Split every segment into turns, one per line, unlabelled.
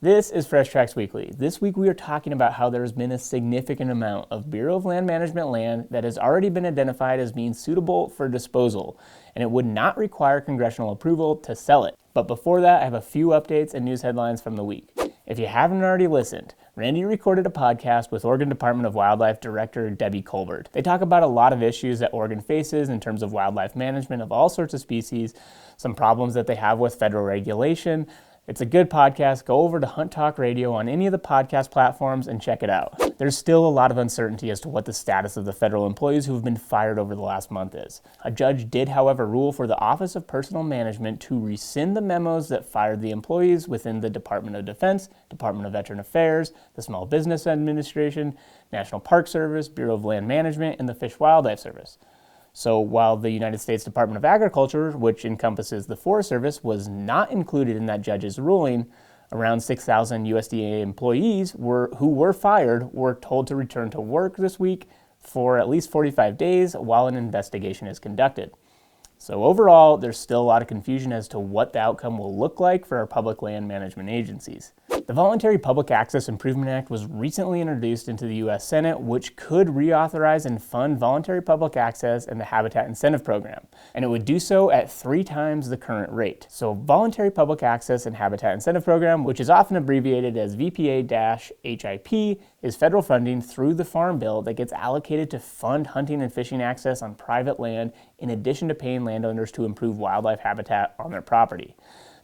This is Fresh Tracks Weekly. This week we are talking about how there has been a significant amount of Bureau of Land Management land that has already been identified as being suitable for disposal, and it would not require congressional approval to sell it. But before that, I have a few updates and news headlines from the week. If you haven't already listened, Randy recorded a podcast with Oregon Department of Wildlife Director Debbie Colbert. They talk about a lot of issues that Oregon faces in terms of wildlife management of all sorts of species, some problems that they have with federal regulation. It's a good podcast. Go over to Hunt Talk Radio on any of the podcast platforms and check it out. There's still a lot of uncertainty as to what the status of the federal employees who have been fired over the last month is. A judge did, however, rule for the Office of Personnel Management to rescind the memos that fired the employees within the Department of Defense, Department of Veteran Affairs, the Small Business Administration, National Park Service, Bureau of Land Management, and the Fish Wildlife Service. So while the United States Department of Agriculture, which encompasses the Forest Service, was not included in that judge's ruling, around 6,000 USDA employees who were fired were told to return to work this week for at least 45 days while an investigation is conducted. So overall, there's still a lot of confusion as to what the outcome will look like for our public land management agencies. The Voluntary Public Access Improvement Act was recently introduced into the U.S. Senate, which could reauthorize and fund voluntary public access and the Habitat Incentive Program, and it would do so at 3 times the current rate. So Voluntary Public Access and Habitat Incentive Program, which is often abbreviated as VPA-HIP, is federal funding through the Farm Bill that gets allocated to fund hunting and fishing access on private land in addition to paying landowners to improve wildlife habitat on their property.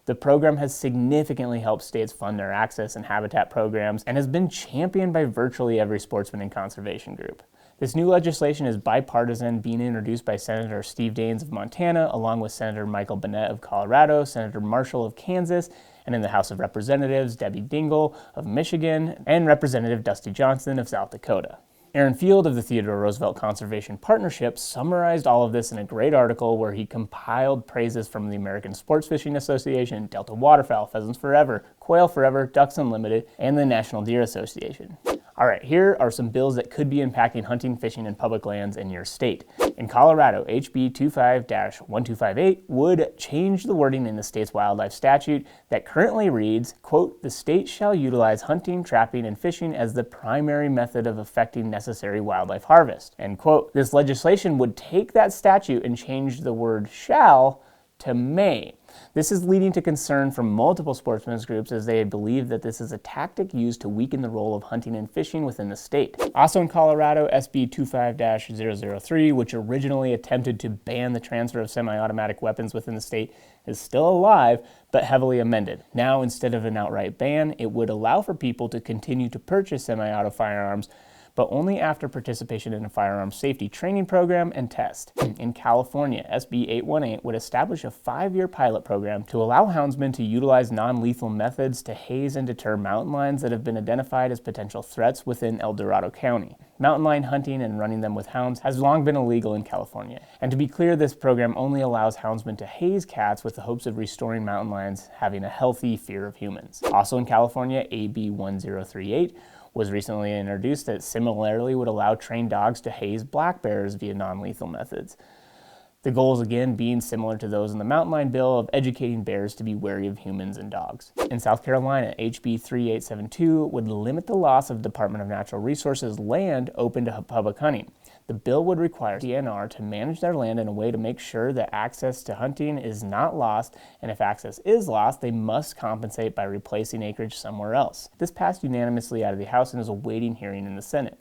The program has significantly helped states fund their access and habitat programs and has been championed by virtually every sportsman and conservation group. This new legislation is bipartisan, being introduced by Senator Steve Daines of Montana, along with Senator Michael Bennet of Colorado, Senator Marshall of Kansas, and in the House of Representatives, Debbie Dingell of Michigan, and Representative Dusty Johnson of South Dakota. Aaron Field of the Theodore Roosevelt Conservation Partnership summarized all of this in a great article where he compiled praises from the American Sports Fishing Association, Delta Waterfowl, Pheasants Forever, Quail Forever, Ducks Unlimited, and the National Deer Association. All right, here are some bills that could be impacting hunting, fishing, and public lands in your state. In Colorado, HB 25-1258 would change the wording in the state's wildlife statute that currently reads, quote, "The state shall utilize hunting, trapping, and fishing as the primary method of effecting necessary wildlife harvest," end quote. This legislation would take that statute and change the word shall to may. This is leading to concern from multiple sportsmen's groups as they believe that this is a tactic used to weaken the role of hunting and fishing within the state. Also in Colorado, SB 25-003, which originally attempted to ban the transfer of semi-automatic weapons within the state, is still alive, but heavily amended. Now, instead of an outright ban, it would allow for people to continue to purchase semi-auto firearms, but only after participation in a firearms safety training program and test. In California, SB 818 would establish a 5-year pilot program to allow houndsmen to utilize non-lethal methods to haze and deter mountain lions that have been identified as potential threats within El Dorado County. Mountain lion hunting and running them with hounds has long been illegal in California. And to be clear, this program only allows houndsmen to haze cats with the hopes of restoring mountain lions having a healthy fear of humans. Also in California, AB 1038 was recently introduced that similarly would allow trained dogs to haze black bears via non-lethal methods. The goals again being similar to those in the mountain lion bill of educating bears to be wary of humans and dogs. In South Carolina, HB 3872 would limit the loss of Department of Natural Resources land open to public hunting. The bill would require DNR to manage their land in a way to make sure that access to hunting is not lost, and if access is lost, they must compensate by replacing acreage somewhere else. This passed unanimously out of the House and is awaiting hearing in the Senate.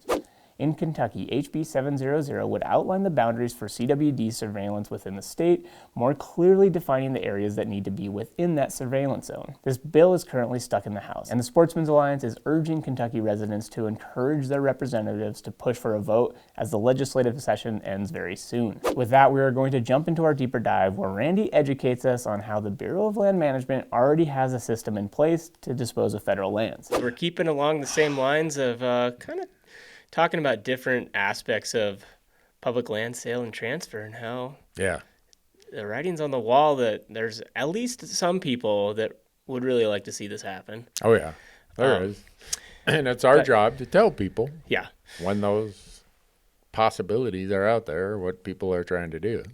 In Kentucky, HB 700 would outline the boundaries for CWD surveillance within the state, more clearly defining the areas that need to be within that surveillance zone. This bill is currently stuck in the House, and the Sportsmen's Alliance is urging Kentucky residents to encourage their representatives to push for a vote as the legislative session ends very soon. With that, we are going to jump into our deeper dive where Randy educates us on how the Bureau of Land Management already has a system in place to dispose of federal lands.
We're keeping along the same lines of kind of talking about different aspects of public land sale and transfer and how the writing's on the wall that there's at least some people that would really like to see this happen.
Oh, yeah, there is. And it's our job to tell people when those possibilities are out there, what people are trying to do.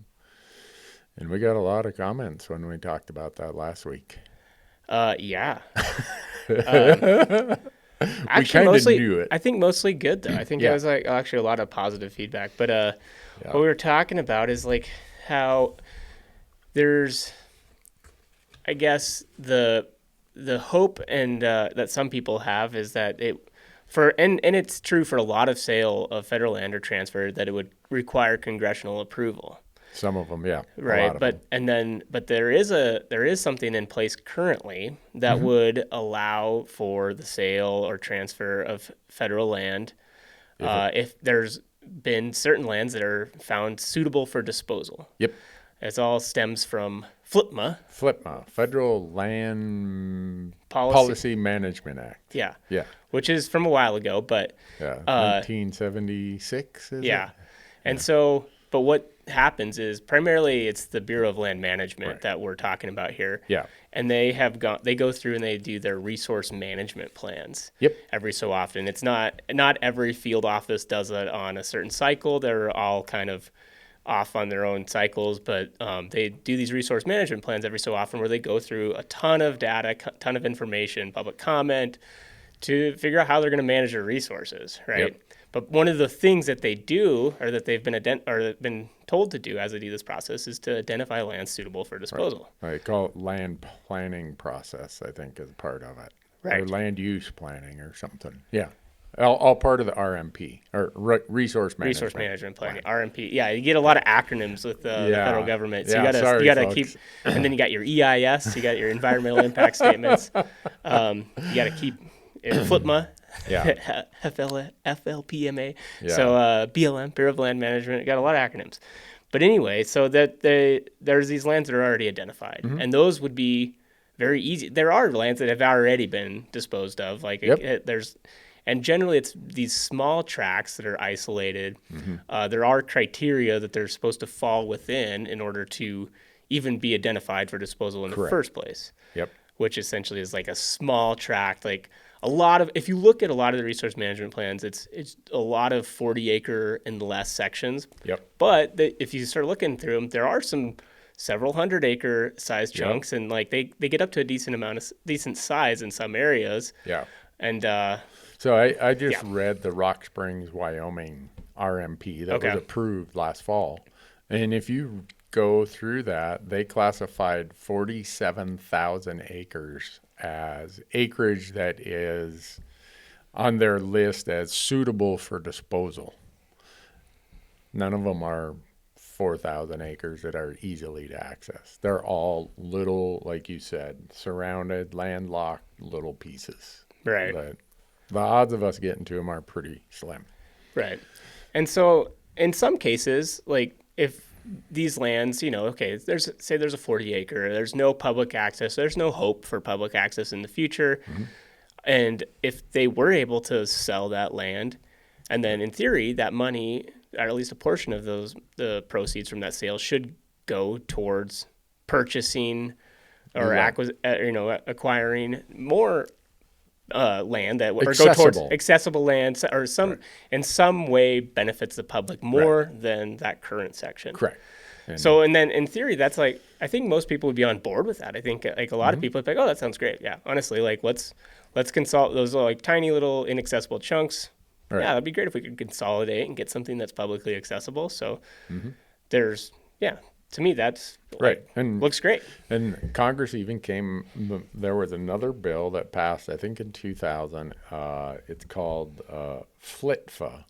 And we got a lot of comments when we talked about that last week.
Yeah.
We kind of knew it.
I think mostly good, though. I think it was actually a lot of positive feedback. But what we were talking about is like how there's, I guess, the hope and that some people have is that and it's true for a lot of sale of federal land or transfer, that it would require congressional approval.
Some of them, yeah.
Right, but there is something in place currently that would allow for the sale or transfer of federal land if there's been certain lands that are found suitable for disposal.
Yep.
It all stems from FLPMA.
Federal Land Policy Management Act.
Yeah.
Yeah.
Which is from a while ago, but
1976.
Yeah. And so, but what happens is primarily it's the Bureau of Land Management that we're talking about here.
Yeah.
And they go through and they do their resource management plans.
Yep.
Every so often. It's not every field office does it on a certain cycle. They're all kind of off on their own cycles, but they do these resource management plans every so often where they go through a ton of data, ton of information, public comment to figure out how they're going to manage their resources, right? Yep. But one of the things that they do, or that they've been told to do as they do this process, is to identify land suitable for disposal.
Right. They call it land planning process, I think, is part of it. Right. Or land use planning or something. Yeah. All part of the RMP, or resource management.
Resource management planning, RMP. Yeah, you get a lot of acronyms with the federal government. So you gotta keep, and then you got your EIS, you got your environmental impact statements. You gotta keep FLPMA, FLPMA. Yeah. So BLM, Bureau of Land Management. You got a lot of acronyms. But anyway, so that there's these lands that are already identified, and those would be very easy. There are lands that have already been disposed of. Like and generally, it's these small tracts that are isolated. There are criteria that they're supposed to fall within in order to even be identified for disposal in the first place.
Yep.
Which essentially is like a small tract. Like if you look at a lot of the resource management plans, it's a lot of 40-acre and less sections.
Yep.
But if you start looking through them, there are some several 100-acre size chunks, and like they get up to a decent size in some areas.
Yeah.
And
so I just read the Rock Springs, Wyoming RMP that was approved last fall. And if you go through that, they classified 47,000 acres as acreage that is on their list as suitable for disposal. None of them are 4,000 acres that are easily to access. They're all little, like you said, surrounded, landlocked little pieces.
Right.
But the odds of us getting to them are pretty slim.
Right. And so in some cases, like if these lands, there's a 40-acre, there's no public access, there's no hope for public access in the future. And if they were able to sell that land, and then in theory, that money, or at least a portion of the proceeds from that sale should go towards purchasing or acquiring more land that or go towards accessible land or in some way benefits the public more than that current section.
Correct.
And then in theory, that's like, I think most people would be on board with that. I think like a lot of people would be like, oh, that sounds great. Yeah. Honestly, like let's consult those like tiny little inaccessible chunks. Right. Yeah. That'd be great if we could consolidate and get something that's publicly accessible. So to me, that's and looks great.
And Congress even there was another bill that passed, I think in 2000. It's called FLTFA,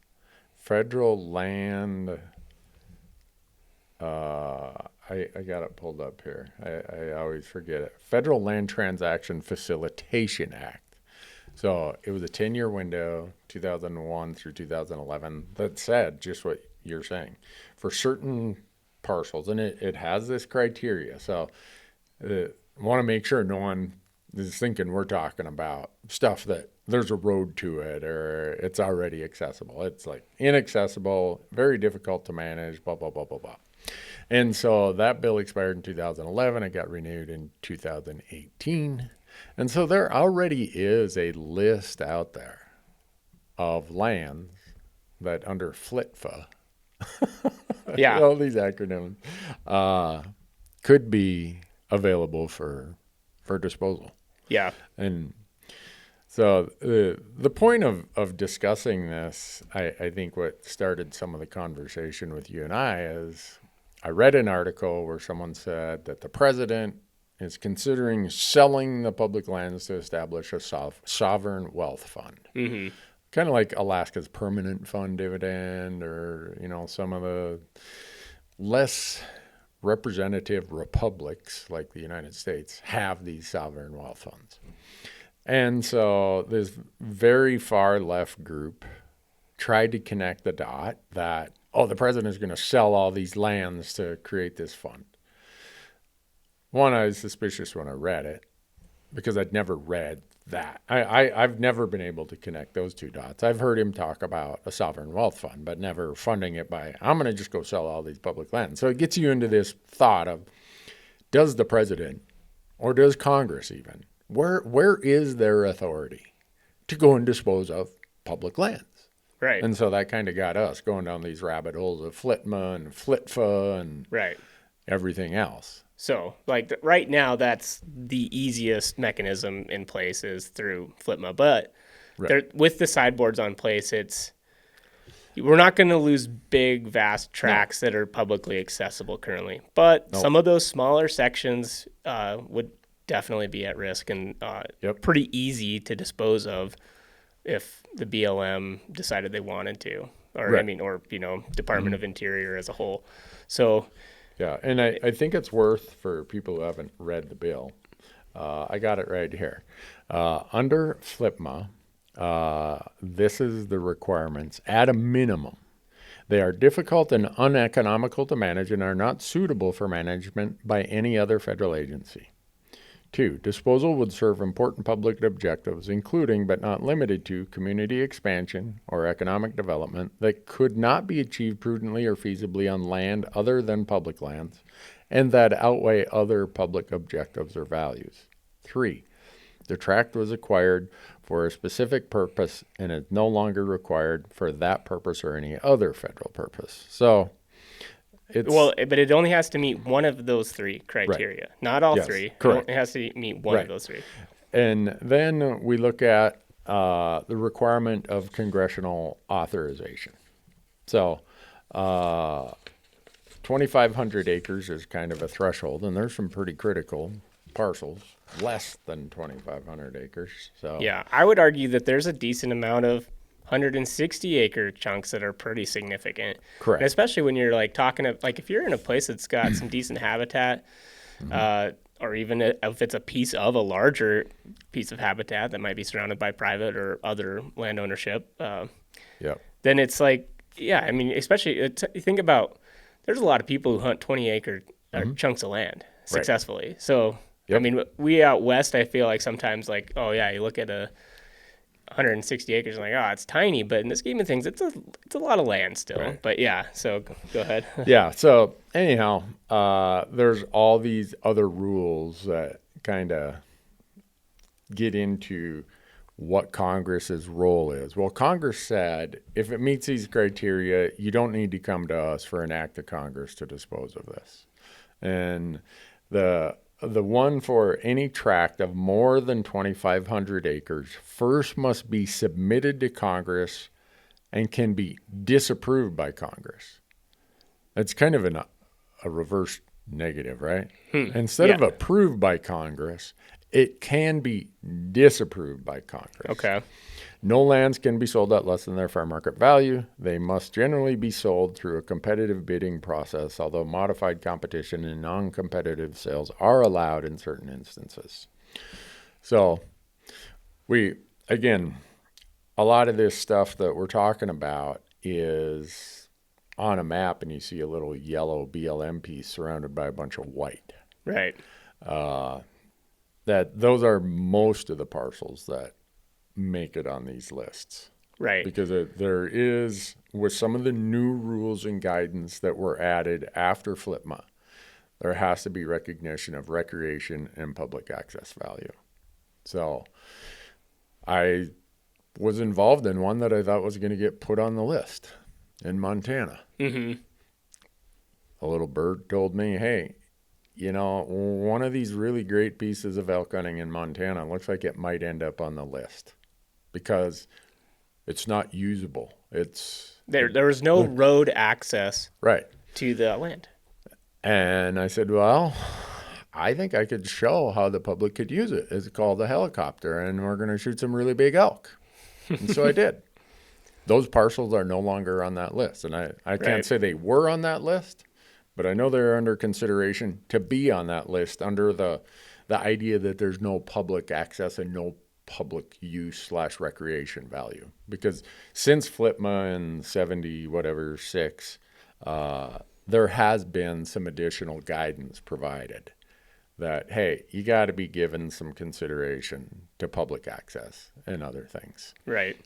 Federal Land. I got it pulled up here. I always forget it. Federal Land Transaction Facilitation Act. So it was a 10-year window, 2001 through 2011, that said just what you're saying. For certain parcels, and it has this criteria. So I want to make sure no one is thinking we're talking about stuff that there's a road to it or it's already accessible. It's like inaccessible, very difficult to manage, blah, blah, blah, blah, blah. And so that bill expired in 2011. It got renewed in 2018. And so there already is a list out there of lands that under FLTFA, all these acronyms, could be available for disposal.
Yeah.
And So the point of discussing this, I think what started some of the conversation with you and I is I read an article where someone said that the president is considering selling the public lands to establish a sovereign wealth fund.
Mm-hmm.
Kind of like Alaska's permanent fund dividend, or, some of the less representative republics like the United States have these sovereign wealth funds. And so this very far left group tried to connect the dot that, the president is going to sell all these lands to create this fund. One, I was suspicious when I read it because I'd never read that. I've never been able to connect those two dots. I've heard him talk about a sovereign wealth fund, but never funding it by, I'm going to just go sell all these public lands. So it gets you into this thought of, does the president or does Congress even, where is their authority to go and dispose of public lands?
Right.
And so that kind of got us going down these rabbit holes of FLTMA and FLTFA and everything else.
So, right now, that's the easiest mechanism in place is through FLTMA. But with the sideboards on place, we're not going to lose big, vast tracts that are publicly accessible currently. But some of those smaller sections would definitely be at risk and pretty easy to dispose of if the BLM decided they wanted to, or Department of Interior as a whole. So,
yeah, and I think it's worth for people who haven't read the bill. I got it right here. Under FLTMA, this is the requirements at a minimum. They are difficult and uneconomical to manage and are not suitable for management by any other federal agency. 2, disposal would serve important public objectives, including but not limited to community expansion or economic development that could not be achieved prudently or feasibly on land other than public lands, and that outweigh other public objectives or values. 3, the tract was acquired for a specific purpose and is no longer required for that purpose or any other federal purpose. So,
but it only has to meet one of those 3 criteria, not all 3.
Correct.
It has to meet one of those 3.
And then we look at the requirement of congressional authorization. So 2,500 acres is kind of a threshold, and there's some pretty critical parcels, less than 2,500 acres. So
yeah, I would argue that there's a decent amount of 160-acre chunks that are pretty significant.
Correct.
And especially when you're talking if you're in a place that's got some decent habitat, or even if it's a piece of a larger piece of habitat that might be surrounded by private or other land ownership, then it's especially you think about, there's a lot of people who hunt 20-acre chunks of land successfully. So, we out west, I feel like sometimes you look at a 160 acres and it's tiny, but in the scheme of things, it's a lot of land still. Right. But so go ahead.
So anyhow, there's all these other rules that kind of get into what Congress's role is. Well, Congress said if it meets these criteria, you don't need to come to us for an act of Congress to dispose of this. And the one for any tract of more than 2,500 acres first must be submitted to Congress and can be disapproved by Congress. That's kind of a reverse negative, right? Instead of approved by Congress, it can be disapproved by Congress.
Okay.
No lands can be sold at less than their fair market value. They must generally be sold through a competitive bidding process, although modified competition and non-competitive sales are allowed in certain instances. So a lot of this stuff that we're talking about is on a map, and you see a little yellow BLM piece surrounded by a bunch of white.
Right.
That those are most of the parcels that make it on these lists.
Right.
Because there is, with some of the new rules and guidance that were added after FLTMA, there has to be recognition of recreation and public access value. So I was involved in one that I thought was going to get put on the list in Montana.
Mm-hmm.
A little bird told me, hey, one of these really great pieces of elk hunting in Montana looks like it might end up on the list. because it's not usable.
There was no road access to the land.
And I said, well, I think I could show how the public could use it. It's called a helicopter, and we're going to shoot some really big elk. And so I did. Those parcels are no longer on that list. And I can't say they were on that list, but I know they're under consideration to be on that list under the idea that there's no public access and no public use / recreation value. Because since FLTMA in 6, there has been some additional guidance provided that, hey, you got to be given some consideration to public access and other things.
Right.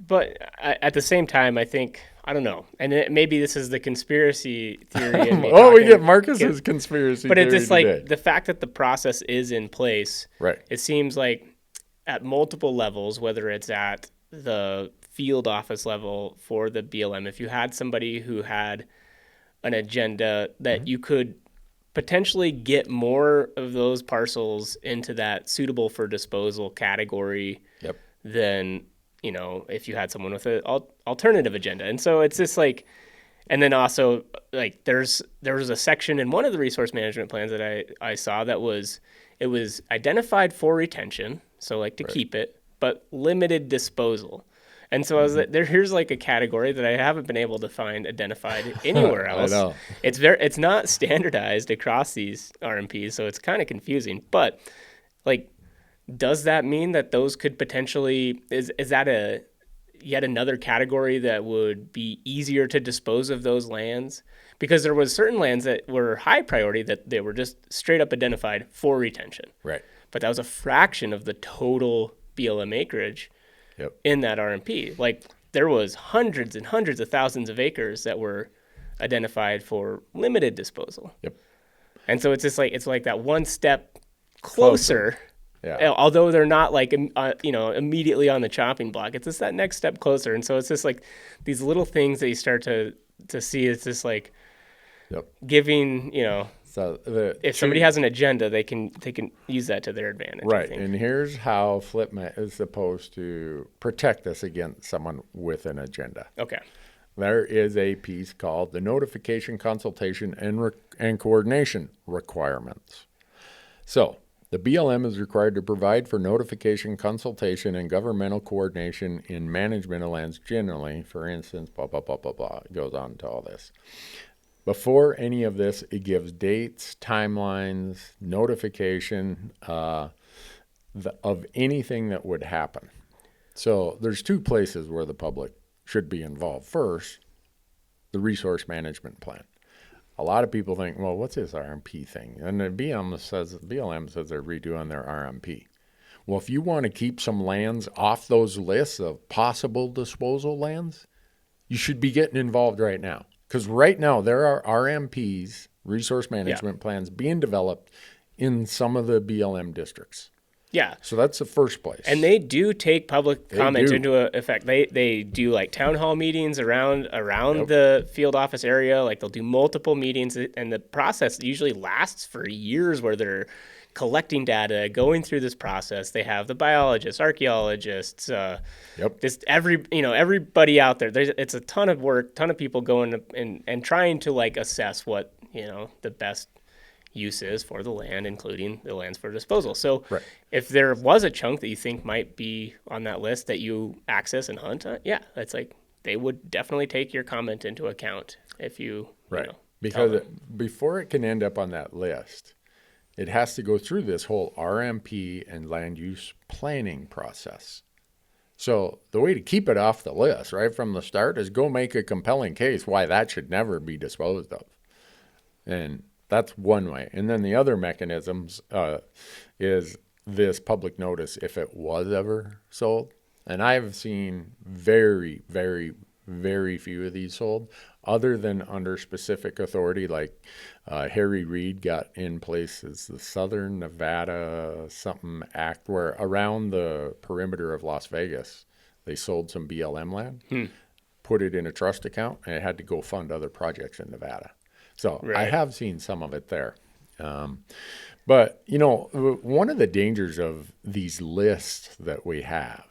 But at the same time, I think, I don't know, and maybe this is the conspiracy theory.
We get Marcus's conspiracy theory.
But it's just
today.
like the fact that the process is in place.
Right.
It seems like at multiple levels, whether it's at the field office level for the BLM, if you had somebody who had an agenda that you could potentially get more of those parcels into that suitable for disposal category than, if you had someone with an alternative agenda. And so it's just like, and then also like there was a section in one of the resource management plans that I saw that it was identified for retention, so like to keep it, but limited disposal. And so I was like, here's like a category that I haven't been able to find identified anywhere else.
I know.
It's not standardized across these RMPs, so it's kind of confusing. But like, does that mean that those could potentially is that yet another category that would be easier to dispose of those lands? Because there was certain lands that were high priority that they were just straight up identified for retention.
Right.
But that was a fraction of the total BLM acreage in that RMP. Like there was hundreds and hundreds of thousands of acres that were identified for limited disposal.
Yep.
And so it's just like, it's like that one step closer.
Yeah.
Although they're not like, immediately on the chopping block, it's just that next step closer. And so it's just like these little things that you start to see. It's just like giving,
So
if somebody has an agenda, they can use that to their advantage.
Right. And here's how FLTMA is supposed to protect us against someone with an agenda.
Okay.
There is a piece called the Notification, Consultation, and Coordination Requirements. So the BLM is required to provide for notification, consultation, and governmental coordination in management of lands generally. For instance, blah, blah, blah, blah, blah. It goes on to all this. Before any of this, it gives dates, timelines, notification of anything that would happen. So there's two places where the public should be involved. First, the resource management plan. A lot of people think, well, what's this RMP thing? And the BLM says they're redoing their RMP. Well, if you want to keep some lands off those lists of possible disposal lands, you should be getting involved right now. Because right now there are RMPs, resource management plans, being developed in some of the BLM districts.
Yeah.
So that's the first place.
And they do take public comment into effect. They do like town hall meetings around the field office area. Like they'll do multiple meetings, and the process usually lasts for years where they're collecting data, going through this process. They have the biologists, archaeologists, just everybody out there. It's a ton of work, ton of people going and trying to like assess what, the best use is for the land, including the lands for disposal. So if there was a chunk that you think might be on that list that you access and hunt, that's like they would definitely take your comment into account if you,
because before it can end up on that list, it has to go through this whole RMP and land use planning process. So the way to keep it off the list right from the start is go make a compelling case why that should never be disposed of. And that's one way. And then the other mechanisms is this public notice if it was ever sold. And I've seen very, very, very few of these sold other than under specific authority, like Harry Reid got in place as the Southern Nevada something act where around the perimeter of Las Vegas, they sold some BLM land, put it in a trust account, and it had to go fund other projects in Nevada. So I have seen some of it there. But, one of the dangers of these lists that we have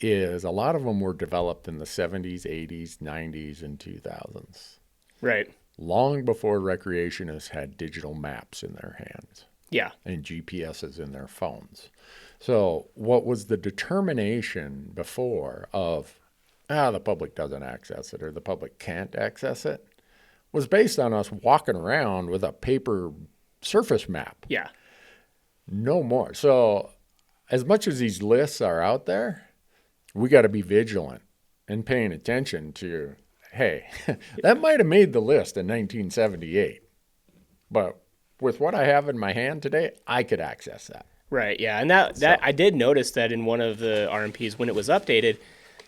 is a lot of them were developed in the 70s, 80s, 90s, and 2000s.
Right.
Long before recreationists had digital maps in their hands.
Yeah.
And GPSs in their phones. So what was the determination before of, the public doesn't access it or the public can't access it, was based on us walking around with a paper surface map.
Yeah.
No more. So as much as these lists are out there, we got to be vigilant and paying attention to, hey, that might have made the list in 1978, but with what I have in my hand today, I could access that.
Right, yeah. And that I did notice that in one of the RMPs when it was updated,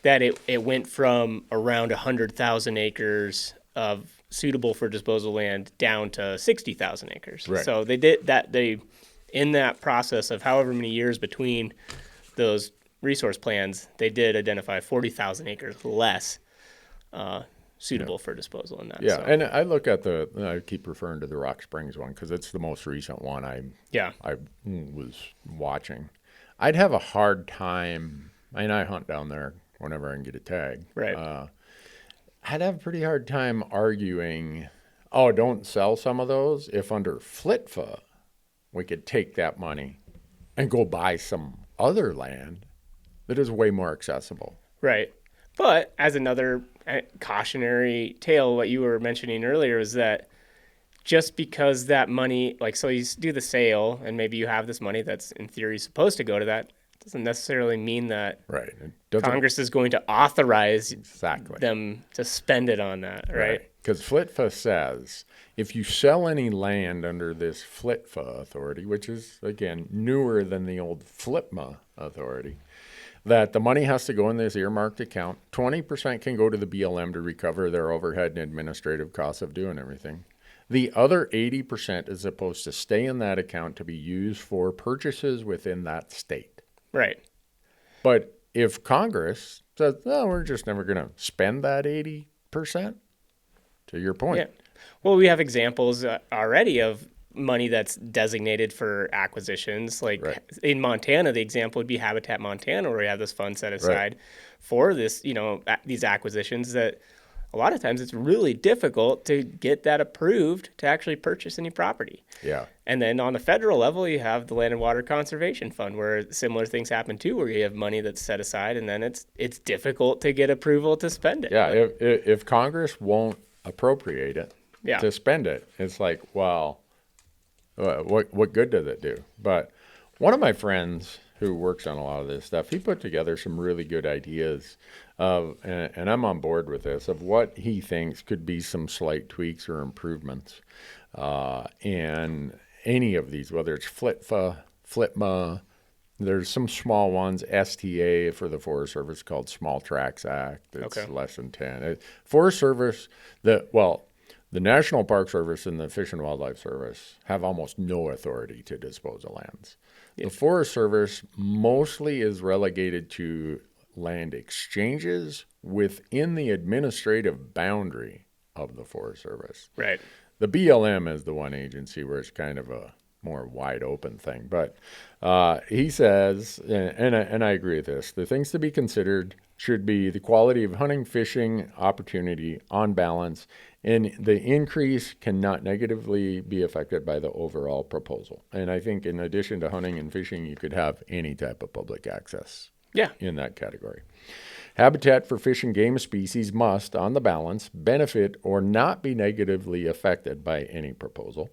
that it went from around 100,000 acres of suitable for disposal land down to 60,000 acres.
Right.
So they did that. In that process of however many years between those resource plans, they did identify 40,000 acres less suitable for disposal in that.
Yeah,
so.
and I look at I keep referring to the Rock Springs one because it's the most recent one I was watching. I'd have a hard time, and I hunt down there whenever I can get a tag.
Right.
I'd have a pretty hard time arguing, don't sell some of those if under FLTFA we could take that money and go buy some other land that is way more accessible.
Right. But as another cautionary tale, what you were mentioning earlier is that just because that money, so you do the sale and maybe you have this money that's in theory supposed to go to that, doesn't necessarily mean that Congress is going to authorize them to spend it on that, right?
Because FLTFA says if you sell any land under this FLTFA authority, which is, again, newer than the old FLTMA authority, that the money has to go in this earmarked account. 20% can go to the BLM to recover their overhead and administrative costs of doing everything. The other 80% is supposed to stay in that account to be used for purchases within that state.
Right.
But if Congress says, no, we're just never going to spend that 80%, to your point.
Yeah. Well, we have examples already of money that's designated for acquisitions. In Montana, the example would be Habitat Montana, where we have this fund set aside for this, these acquisitions that a lot of times it's really difficult to get that approved to actually purchase any property.
Yeah.
And then on the federal level, you have the Land and Water Conservation Fund, where similar things happen too, where you have money that's set aside and then it's difficult to get approval to spend it.
Yeah. If Congress won't appropriate it to spend it, it's like, well, what good does it do? But one of my friends who works on a lot of this stuff, he put together some really good ideas and I'm on board with this, of what he thinks could be some slight tweaks or improvements. And any of these, whether it's FLTFA, FLTMA, there's some small ones, STA for the Forest Service called Small Tracts Act. It's less than 10. Forest Service, the National Park Service and the Fish and Wildlife Service have almost no authority to dispose of lands. The Forest Service mostly is relegated to land exchanges within the administrative boundary of the Forest Service.
Right.
The BLM is the one agency where it's kind of a more wide open thing. But he says, and I agree with this, the things to be considered should be the quality of hunting, fishing, opportunity, on balance, and the increase cannot negatively be affected by the overall proposal. And I think in addition to hunting and fishing, you could have any type of public access in that category. Habitat for fish and game species must, on the balance, benefit or not be negatively affected by any proposal.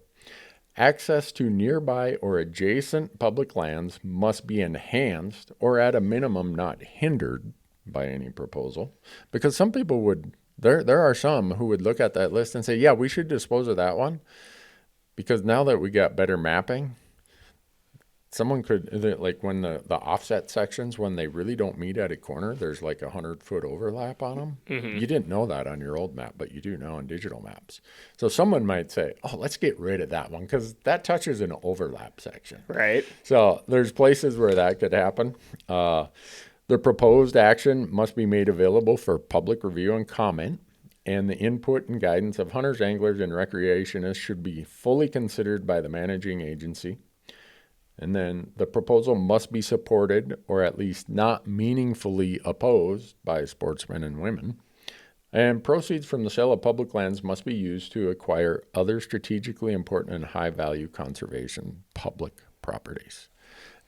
Access to nearby or adjacent public lands must be enhanced or at a minimum not hindered by any proposal. Because some people would, there are some who would look at that list and say, yeah, we should dispose of that one. Because now that we got better mapping, someone could, like when the offset sections, when they really don't meet at a corner, there's like 100-foot overlap on them. Mm-hmm. You didn't know that on your old map, but you do now on digital maps. So someone might say, oh, let's get rid of that one because that touches an overlap section.
Right.
So there's places where that could happen. The proposed action must be made available for public review and comment, and the input and guidance of hunters, anglers, and recreationists should be fully considered by the managing agency. And then the proposal must be supported or at least not meaningfully opposed by sportsmen and women. And proceeds from the sale of public lands must be used to acquire other strategically important and high-value conservation public properties.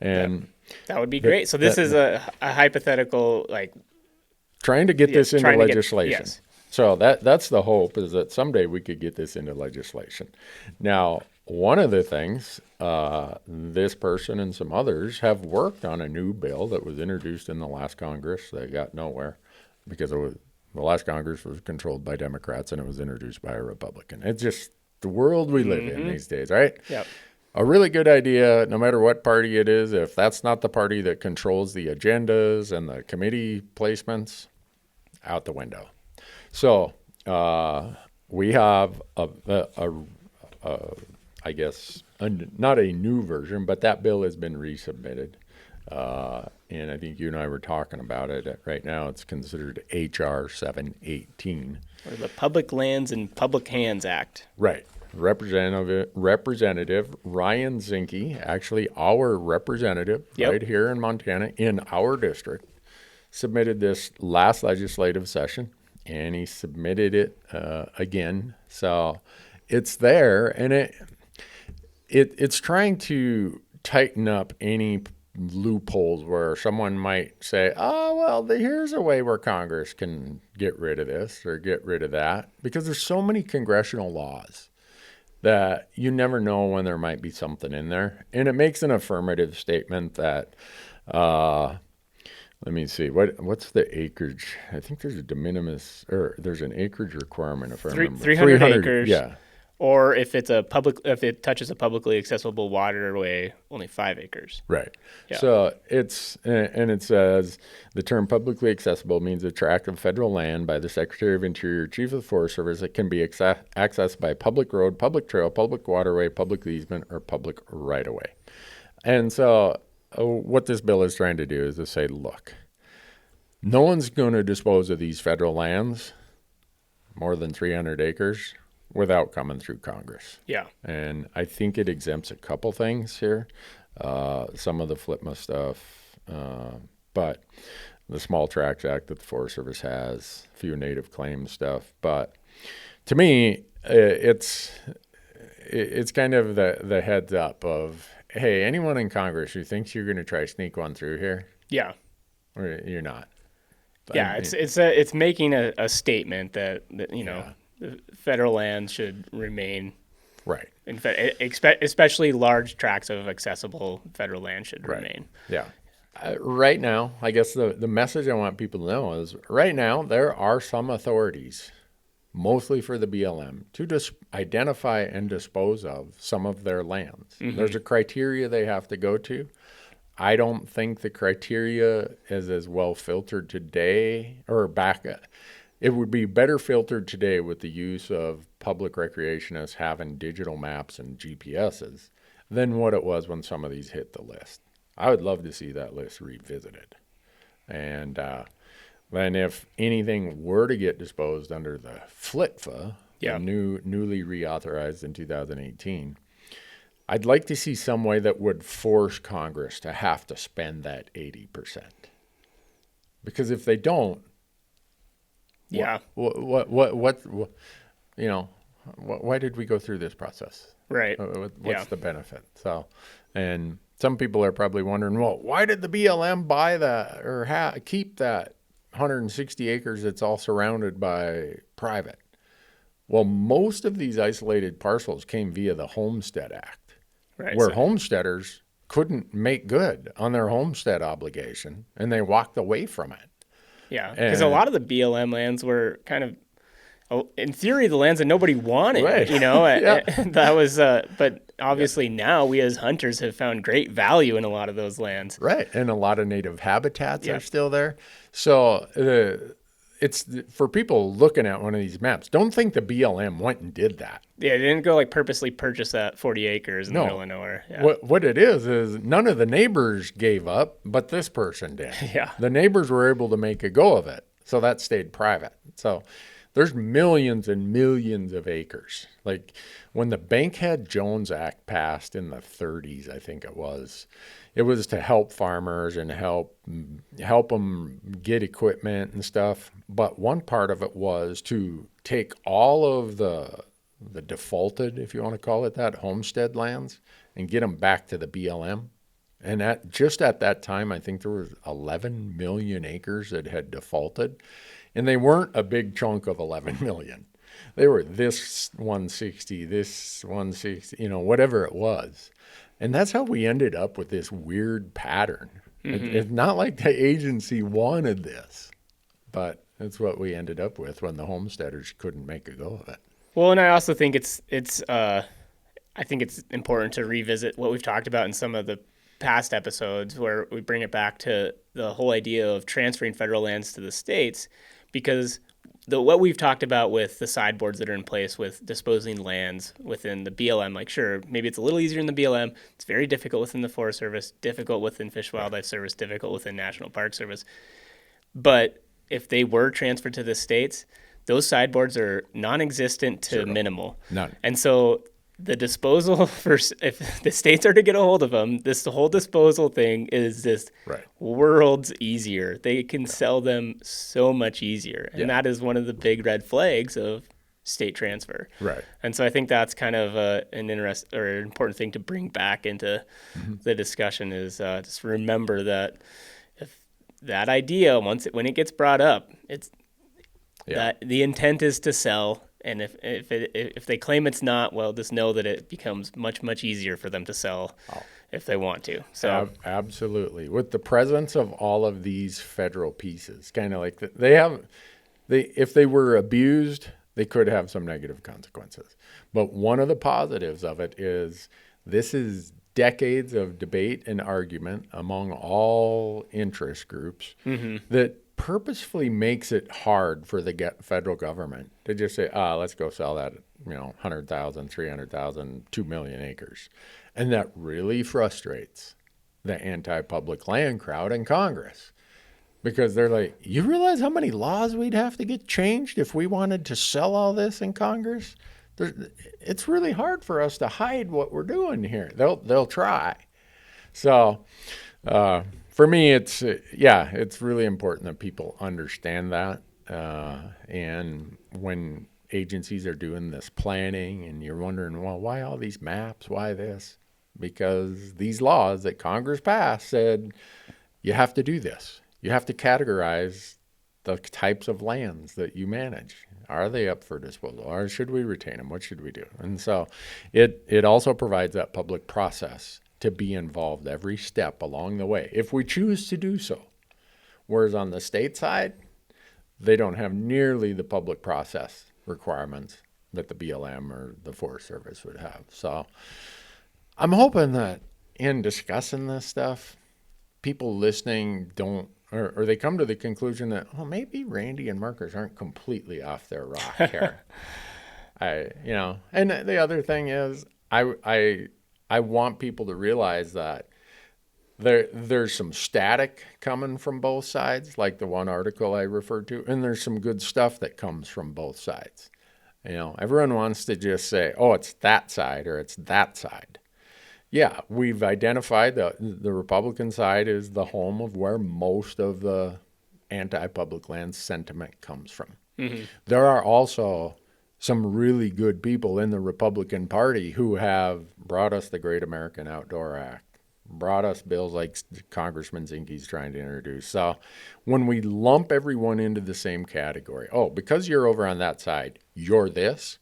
And
that would be great. So this is a hypothetical, like
trying to get this into legislation.
Yes.
So that's the hope, is that someday we could get this into legislation. Now, one of the things, this person and some others have worked on a new bill that was introduced in the last Congress that got nowhere because the last Congress was controlled by Democrats and it was introduced by a Republican. It's just the world we live in these days, right?
Yep.
A really good idea, no matter what party it is, if that's not the party that controls the agendas and the committee placements, out the window. So we have I guess, not a new version, but that bill has been resubmitted. And I think you and I were talking about it. Right now, it's considered H.R. 718.
Or the Public Lands and Public Hands Act.
Right. Representative Ryan Zinke, actually our representative right here in Montana in our district, submitted this last legislative session, and he submitted it again. So it's there, and it's trying to tighten up any loopholes where someone might say, oh, well, here's a way where Congress can get rid of this or get rid of that, because there's so many congressional laws that you never know when there might be something in there. And it makes an affirmative statement that, let me see, what's the acreage? I think there's a de minimis, or there's an acreage requirement if I remember.
300 acres.
Yeah.
Or if it touches a publicly accessible waterway, only 5 acres.
Right.
Yeah.
So it says the term publicly accessible means a tract of federal land by the Secretary of Interior, Chief of the Forest Service that can be accessed by public road, public trail, public waterway, public easement, or public right-of-way. And so what this bill is trying to do is to say, look, no one's going to dispose of these federal lands, more than 300 acres, without coming through Congress.
Yeah.
And I think it exempts a couple things here, some of the FLIPMA stuff, but the Small Tracts Act that the Forest Service has, a few native claims stuff. But to me, it's kind of the heads up of, hey, anyone in Congress who thinks you're going to try to sneak one through here,
yeah,
or you're not.
Yeah, it's making a statement that you know. The federal land should remain
right.
Especially large tracts of accessible federal land should remain.
Yeah. Right now, I guess the message I want people to know is right now there are some authorities, mostly for the BLM, to identify and dispose of some of their lands. Mm-hmm. There's a criteria they have to go to. I don't think the criteria is as well filtered today or back. It would be better filtered today with the use of public recreationists having digital maps and GPSs than what it was when some of these hit the list. I would love to see that list revisited. And then if anything were to get disposed under the FLTFA, the newly reauthorized in 2018, I'd like to see some way that would force Congress to have to spend that 80%. Because if they don't, what you know, why did we go through this process?
Right.
What's the benefit? So, and some people are probably wondering, well, why did the BLM buy that or keep that 160 acres that's all surrounded by private? Well, most of these isolated parcels came via the Homestead Act, where homesteaders couldn't make good on their homestead obligation, and they walked away from it.
Yeah, because a lot of the BLM lands were kind of, in theory, the lands that nobody wanted. Right. You know, that was. But obviously now we as hunters have found great value in a lot of those lands. Right,
and a lot of native habitats are still there. So it's for people looking at one of these maps. Don't think the BLM went and did that.
Yeah, they didn't go like purposely purchase that 40 acres in the middle of nowhere. Yeah.
What it is none of the neighbors gave up, but this person did.
Yeah.
The neighbors were able to make a go of it, so that stayed private. So There's millions and millions of acres. Like when the Bankhead-Jones Act passed in the 30s, I think it was to help farmers and help them get equipment and stuff. But one part of it was to take all of the defaulted, if you want to call it that, homestead lands and get them back to the BLM. And at that time, I think there was 11 million acres that had defaulted. And they weren't a big chunk of 11 million. They were this 160, this 160, whatever it was. And that's how we ended up with this weird pattern. It's not like the agency wanted this, but it's what we ended up with when the homesteaders couldn't make a go of it.
Well, and I also think it's important to revisit what we've talked about in some of the past episodes where we bring it back to the whole idea of transferring federal lands to the states, because what we've talked about with the sideboards that are in place with disposing lands within the BLM, like sure, maybe it's a little easier in the BLM. It's very difficult within the Forest Service, difficult within Fish and Wildlife Service, difficult within National Park Service. But if they were transferred to the states, those sideboards are non-existent to minimal.
None.
And so the disposal if the states are to get a hold of them, this whole disposal thing is just worlds easier. They can sell them so much easier. And that is one of the big red flags of state transfer.
Right.
And so I think that's kind of an important thing to bring back into the discussion is just remember that if that idea, when it gets brought up, it's that the intent is to sell. And if they claim it's not, well, just know that it becomes much, much easier for them to sell if they want to. So
absolutely. With the presence of all of these federal pieces, kind of like if they were abused, they could have some negative consequences. But one of the positives of it is this is decades of debate and argument among all interest groups that purposefully makes it hard for the federal government to just say, let's go sell that, 100,000, 300,000, 2 million acres. And that really frustrates the anti-public land crowd in Congress because they're like, you realize how many laws we'd have to get changed if we wanted to sell all this in Congress? It's really hard for us to hide what we're doing here. They'll try. So, for me, it's really important that people understand that. And when agencies are doing this planning and you're wondering, well, why all these maps? Why this? Because these laws that Congress passed said you have to do this. You have to categorize the types of lands that you manage. Are they up for disposal? Or should we retain them? What should we do? And so it also provides that public process to be involved every step along the way, if we choose to do so. Whereas on the state side, they don't have nearly the public process requirements that the BLM or the Forest Service would have. So I'm hoping that in discussing this stuff, people listening or they come to the conclusion that, maybe Randy and Marcus aren't completely off their rock here. And the other thing is, I want people to realize that there's some static coming from both sides, like the one article I referred to, and there's some good stuff that comes from both sides. Everyone wants to just say, it's that side or it's that side. Yeah, we've identified the Republican side is the home of where most of the anti-public land sentiment comes from. There are also some really good people in the Republican Party who have brought us the Great American Outdoor Act, brought us bills like Congressman Zinke's trying to introduce. So when we lump everyone into the same category, because you're over on that side, you're this,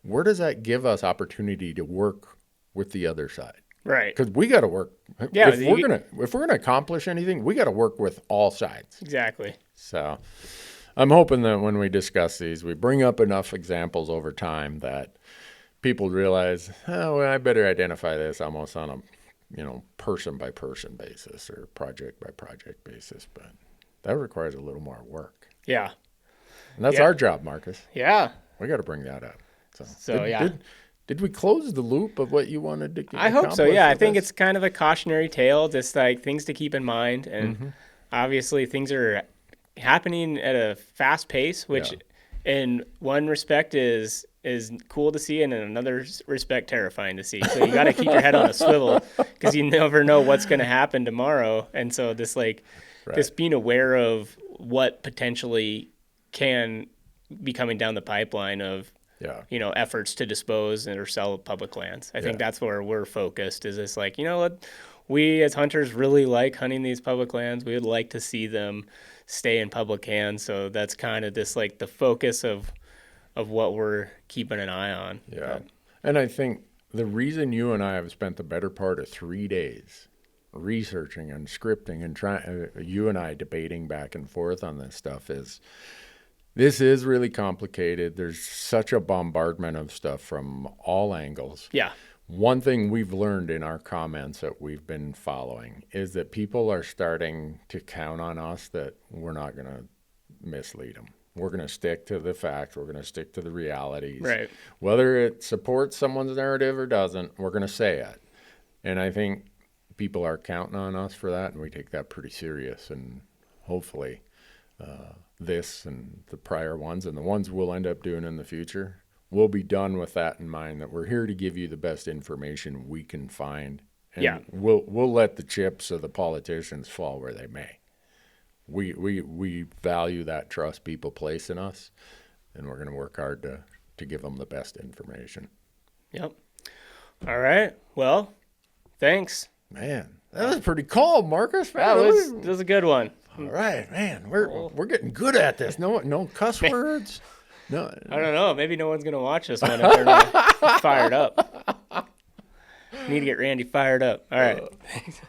where does that give us opportunity to work with the other side?
Right.
Because we got to work. Yeah, if we're gonna accomplish anything, we got to work with all sides.
Exactly.
So I'm hoping that when we discuss these, we bring up enough examples over time that people realize, I better identify this almost on a person by person basis or project by project basis. But that requires a little more work.
Yeah.
And that's our job, Marcus.
Yeah.
We got to bring that up.
So
Did we close the loop of what you wanted to
I hope so, yeah. I think it's kind of a cautionary tale, just like things to keep in mind. And obviously things are happening at a fast pace, which in one respect is cool to see, and in another respect terrifying to see. So you got to keep your head on a swivel because you never know what's going to happen tomorrow. And so this this being aware of what potentially can be coming down the pipeline of efforts to dispose or sell public lands. I think that's where we're focused. Is this what we as hunters really like hunting these public lands. We would like to see them stay in public hands. So that's kind of this the focus of what we're keeping an eye on.
Yeah. And I think the reason you and I have spent the better part of 3 days researching and scripting and you and I debating back and forth on this stuff is this is really complicated. There's such a bombardment of stuff from all angles.
Yeah.
One thing we've learned in our comments that we've been following is that people are starting to count on us that we're not going to mislead them. We're going to stick to the facts. We're going to stick to the realities.
Right.
Whether it supports someone's narrative or doesn't, we're going to say it. And I think people are counting on us for that, and we take that pretty serious. And hopefully this and the prior ones and the ones we'll end up doing in the future, we'll be done with that in mind, that we're here to give you the best information we can find. And we'll let the chips of the politicians fall where they may. We value that trust people place in us, and we're going to work hard to give them the best information.
Yep. All right. Well, thanks.
Man, that was pretty calm, Marcus.
That was a good one.
All right, man. We're getting good at this. No cuss words. No.
I don't know. Maybe no one's going to watch this one if they're not fired up. Need to get Randy fired up. All right. Thanks.